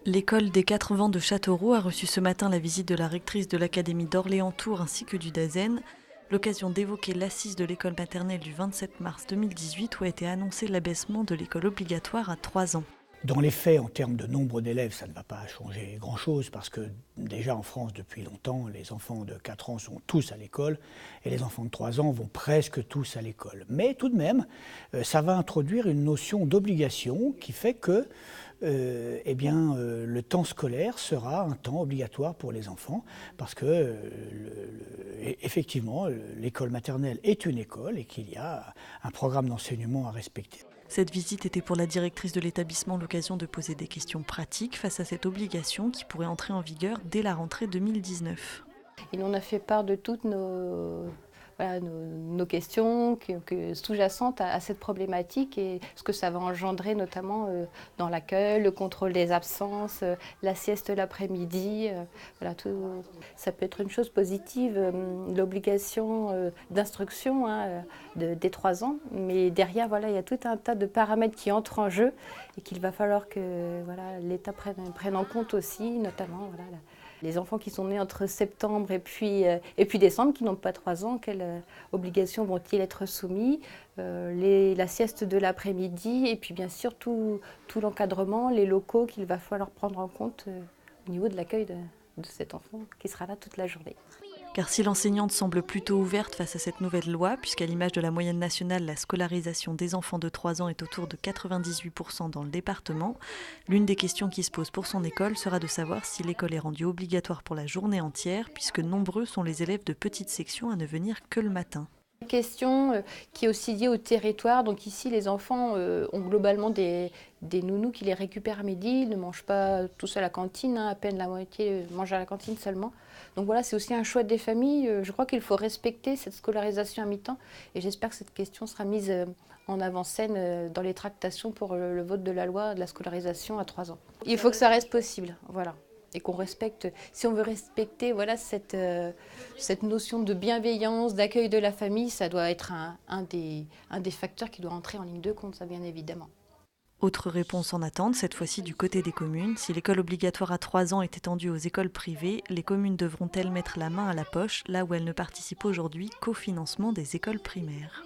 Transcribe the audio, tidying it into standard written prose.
L'école des 4 vents de Châteauroux a reçu ce matin la visite de la rectrice de l'Académie d'Orléans-Tours ainsi que du DAZEN. L'occasion d'évoquer l'assise de l'école maternelle du 27 mars 2018 où a été annoncé l'abaissement de l'école obligatoire à 3 ans. Dans les faits, en termes de nombre d'élèves, ça ne va pas changer grand-chose parce que déjà en France, depuis longtemps, les enfants de 4 ans sont tous à l'école et les enfants de 3 ans vont presque tous à l'école. Mais tout de même, ça va introduire une notion d'obligation qui fait que le temps scolaire sera un temps obligatoire pour les enfants parce que effectivement, l'école maternelle est une école et qu'il y a un programme d'enseignement à respecter. Cette visite était pour la directrice de l'établissement l'occasion de poser des questions pratiques face à cette obligation qui pourrait entrer en vigueur dès la rentrée 2019. Il en a fait part de toutes nos questions sous-jacentes à cette problématique et ce que ça va engendrer notamment dans l'accueil, le contrôle des absences, la sieste l'après-midi. Ça peut être une chose positive, l'obligation d'instruction des 3 ans, mais derrière il y a tout un tas de paramètres qui entrent en jeu et qu'il va falloir que l'État prenne en compte aussi, notamment les enfants qui sont nés entre septembre et puis décembre, qui n'ont pas 3 ans, quelles obligations vont-ils être soumis, la sieste de l'après-midi, et puis bien sûr tout l'encadrement, les locaux qu'il va falloir prendre en compte au niveau de l'accueil de cet enfant qui sera là toute la journée. Car si l'enseignante semble plutôt ouverte face à cette nouvelle loi, puisqu'à l'image de la moyenne nationale, la scolarisation des enfants de 3 ans est autour de 98% dans le département, l'une des questions qui se posent pour son école sera de savoir si l'école est rendue obligatoire pour la journée entière, puisque nombreux sont les élèves de petites sections à ne venir que le matin. Question qui est aussi liée au territoire. Donc ici, les enfants ont globalement des nounous qui les récupèrent à midi. Ils ne mangent pas tous à la cantine, à peine la moitié mangent à la cantine seulement. Donc voilà, c'est aussi un choix des familles. Je crois qu'il faut respecter cette scolarisation à mi-temps et j'espère que cette question sera mise en avant-scène dans les tractations pour le vote de la loi de la scolarisation à 3 ans. Il faut que ça reste possible, voilà. Et qu'on respecte, si on veut respecter cette notion de bienveillance, d'accueil de la famille, ça doit être un des facteurs qui doit entrer en ligne de compte, ça bien évidemment. Autre réponse en attente, cette fois-ci du côté des communes. Si l'école obligatoire à 3 ans est étendue aux écoles privées, les communes devront-elles mettre la main à la poche, là où elles ne participent aujourd'hui qu'au financement des écoles primaires ?